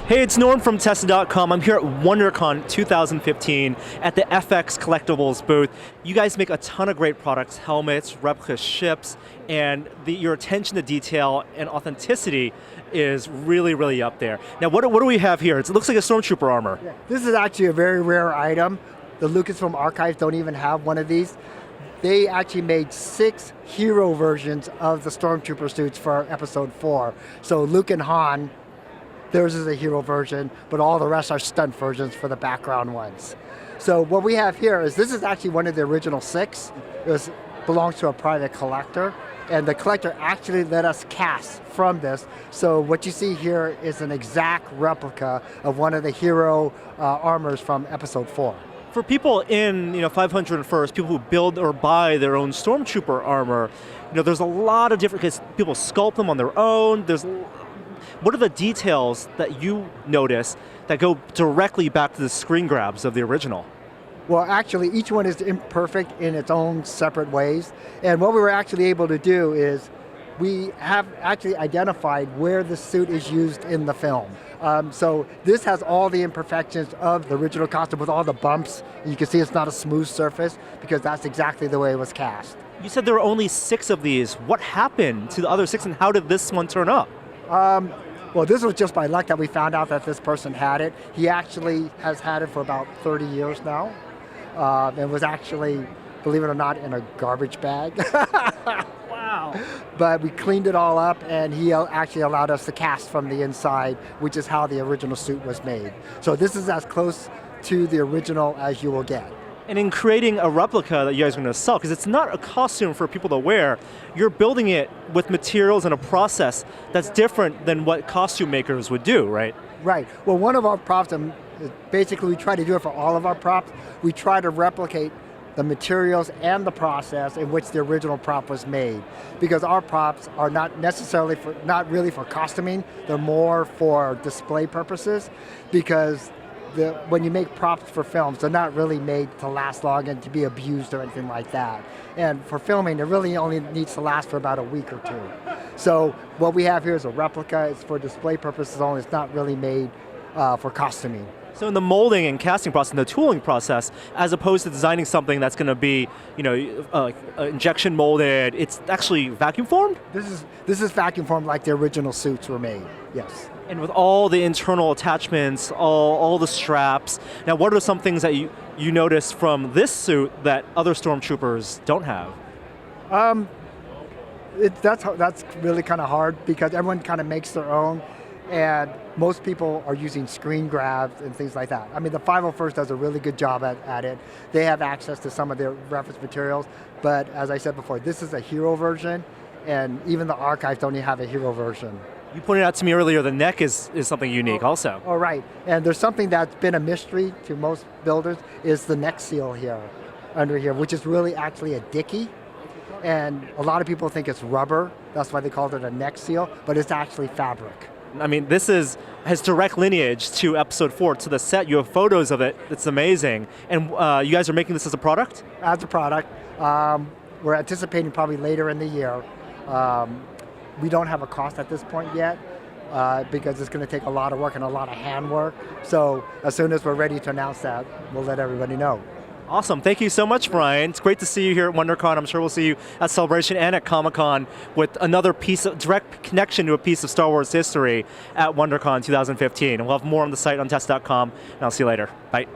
Hey, it's Norm from Tesla.com. I'm here at WonderCon 2015 at the FX Collectibles booth. You guys make a ton of great products, helmets, replica ships, and your attention to detail and authenticity is really, really up there. Now, what do we have here? It looks like a Stormtrooper armor. Yeah, this is actually a very rare item. The Lucasfilm archives don't even have one of these. They actually made 6 hero versions of the Stormtrooper suits for Episode 4. So Luke and Han, theirs is a hero version, but all the rest are stunt versions for the background ones. So what we have here is, this is actually one of the original 6. It belongs to a private collector, and the collector actually let us cast from this. So what you see here is an exact replica of one of the hero armors from Episode 4. For people in 501st, people who build or buy their own Stormtrooper armor, there's a lot of different, because people sculpt them on their own. What are the details that you notice that go directly back to the screen grabs of the original? Well, actually, each one is imperfect in its own separate ways. And what we were actually able to do is, we have actually identified where the suit is used in the film. So this has all the imperfections of the original costume with all the bumps. You can see it's not a smooth surface because that's exactly the way it was cast. You said there were only 6 of these. What happened to the other 6 and how did this one turn up? Well, this was just by luck that we found out that this person had it. He actually has had it for about 30 years now. And was actually, believe it or not, in a garbage bag. Wow. But we cleaned it all up, and he actually allowed us to cast from the inside, which is how the original suit was made. So this is as close to the original as you will get. And in creating a replica that you guys are going to sell, because it's not a costume for people to wear, you're building it with materials and a process that's different than what costume makers would do, right? Right. Well, one of our props, and basically we try to do it for all of our props, we try to replicate the materials and the process in which the original prop was made. Because our props are not necessarily not really for costuming, they're more for display purposes, because when you make props for films, they're not really made to last long and to be abused or anything like that. And for filming, it really only needs to last for about a week or 2. So what we have here is a replica. It's for display purposes only. It's not really made for costuming. So in the molding and casting process, and the tooling process, as opposed to designing something that's going to be, injection molded, it's actually vacuum formed? This is vacuum formed like the original suits were made, yes. And with all the internal attachments, all the straps. Now, what are some things that you noticed from this suit that other Stormtroopers don't have? That's really kind of hard because everyone kind of makes their own, and most people are using screen grabs and things like that. I mean, the 501st does a really good job at it. They have access to some of their reference materials, but as I said before, this is a hero version, and even the archives don't even have a hero version. You pointed out to me earlier the neck is something unique also. Oh, right. And there's something that's been a mystery to most builders, is the neck seal here, under here, which is really actually a dicky. And a lot of people think it's rubber. That's why they called it a neck seal, but it's actually fabric. I mean, this has direct lineage to Episode 4, to the set. You have photos of it. It's amazing. And you guys are making this as a product? As a product. We're anticipating probably later in the year. We don't have a cost at this point yet because it's going to take a lot of work and a lot of handwork. So as soon as we're ready to announce that, we'll let everybody know. Awesome. Thank you so much, Brian. It's great to see you here at WonderCon. I'm sure we'll see you at Celebration and at Comic-Con with another piece of direct connection to a piece of Star Wars history at WonderCon 2015. And we'll have more on the site on Test.com, and I'll see you later. Bye.